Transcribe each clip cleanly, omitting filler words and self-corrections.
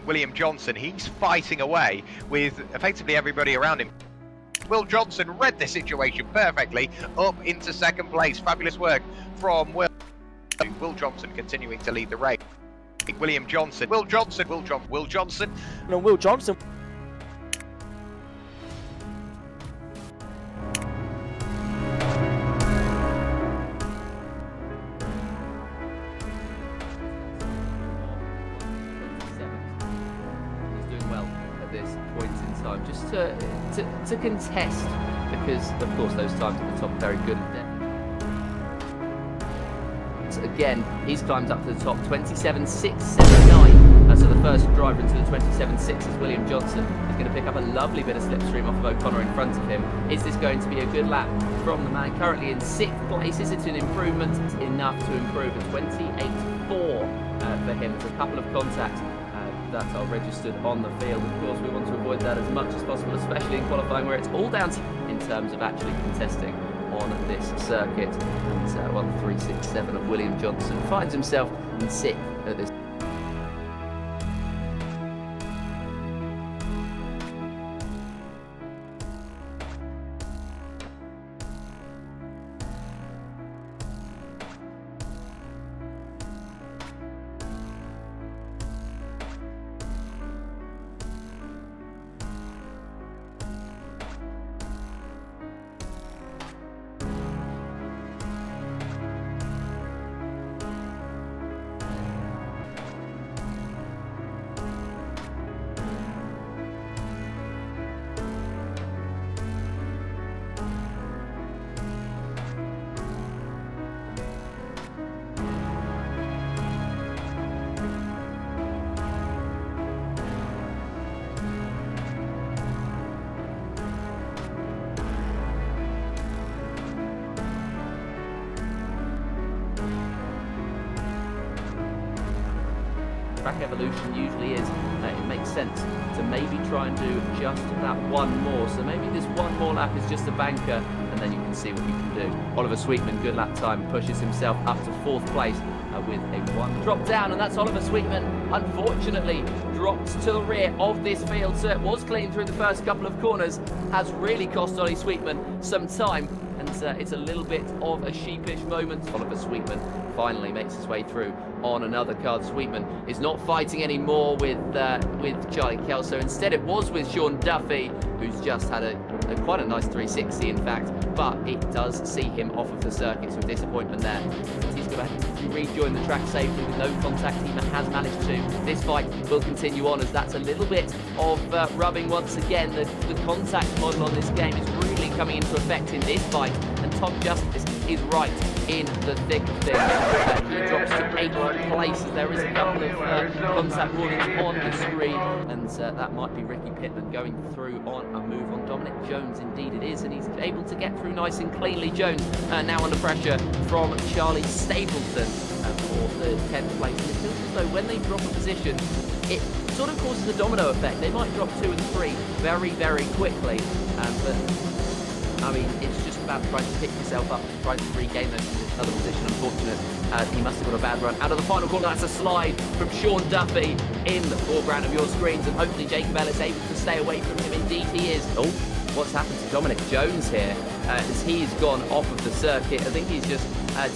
William Johnson, he's fighting away with effectively everybody around him. Will Johnson read the situation perfectly, up into second place. Fabulous work from Will. Will Johnson continuing to lead the race. William Johnson, Will Johnson. No, Will Johnson. This point in time, just to contest, because of course those times at the top are very good. So again, he's climbed up to the top, 27.679. So the first driver into the 27.6 is William Johnson. He's going to pick up a lovely bit of slipstream off of O'Connor in front of him. Is this going to be a good lap from the man currently in 6th place? Is it an improvement enough to improve? A 28.4 for him. It's a couple of contacts that are registered on the field. Of course, we want to avoid that as much as possible, especially in qualifying where it's all down to in terms of actually contesting on this circuit. And 3.67 of William Johnson finds himself in 6th at this. Track evolution usually is, it makes sense to maybe try and do just that one more. So maybe this one more lap is just a banker, and then you can see what you can do. Oliver Sweetman, good lap time, pushes himself up to 4th place with a 1 drop down, and that's Oliver Sweetman, unfortunately, dropped to the rear of this field. So it was clean through the first couple of corners, has really cost Ollie Sweetman some time, and it's a little bit of a sheepish moment. Oliver Sweetman finally makes his way through on another card. Sweetman is not fighting anymore with Charlie Kelso. Instead, it was with Sean Duffy, who's just had quite a nice 360, in fact, but it does see him off of the circuit, so disappointment there. He's going to rejoin the track safely with no contact. He has managed to. This fight will continue on, as that's a little bit of rubbing once again. The contact model on this game is really coming into effect in this fight, and Tom Justice is right in the thick of things. He drops to 8th place. There is a couple of contact warnings on the screen, and that might be Ricky Pittman going through on a move on Dominic Jones. Indeed it is, and he's able to get through nice and cleanly. Jones now under pressure from Charlie Stapleton for the 10th place. And it feels as though when they drop a position, it sort of causes a domino effect. They might drop 2 and 3 very, very quickly, but I mean, it's just about trying to pick yourself up and trying to regain another position. Unfortunate, he must have got a bad run out of the final corner. That's a slide from Sean Duffy in the foreground of your screens, and hopefully Jacob Ellis able to stay away from him. Indeed he is. Oh, what's happened to Dominic Jones here? As he's gone off of the circuit. I think he's just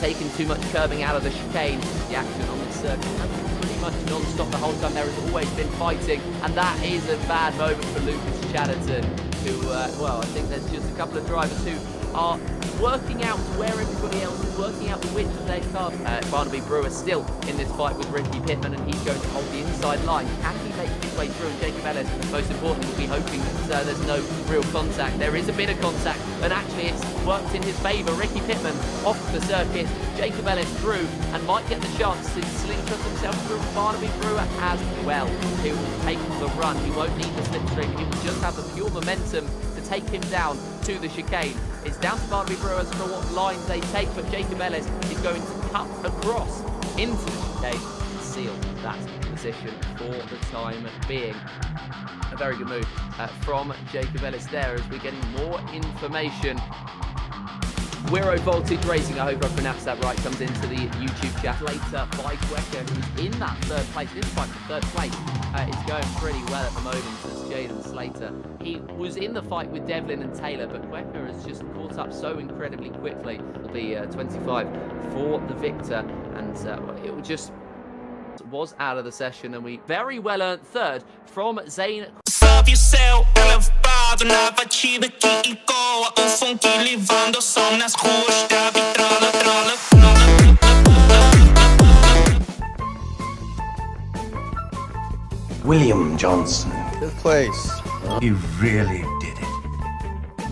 taken too much curbing out of the chicane. The action on this circuit has been pretty much non-stop the whole time. There has always been fighting, and that is a bad moment for Lucas Chatterton, who, well, I think there's just a couple of drivers who are working out where everybody else is, working out the width of their car. Barnaby Brewer still in this fight with Ricky Pittman, and he's going to hold the inside line. Can he make his way through? And Jacob Ellis, most importantly, will be hoping that there's no real contact. There is a bit of contact, and actually it's worked in his favour. Ricky Pittman off the circuit, Jacob Ellis through, and might get the chance to slingshot himself through. Barnaby Brewer as well. He will take the run. He won't need the slipstream. He will just have the pure momentum to take him down to the chicane. It's down to Barnaby Brewer as for what lines they take, but Jacob Ellis is going to cut across into the chicane and seal that position for the time being. A very good move from Jacob Ellis there, as we're getting more information Wiro Voltage Racing, I hope I pronounced that right, comes into the YouTube chat. Later by Quecker, who's in that third place. This fight for third place is going pretty well at the moment as Jaden Slater. He was in the fight with Devlin and Taylor, but Quecker has just caught up so incredibly quickly. It'll be 25 for the victor, and it will just was out of the session, and we very well earned third from Zane. Salve o céu, elevado na batida que ecoa o funk levando o som nas ruas, trave, trola, trola, William Johnson. Fifth place. You really did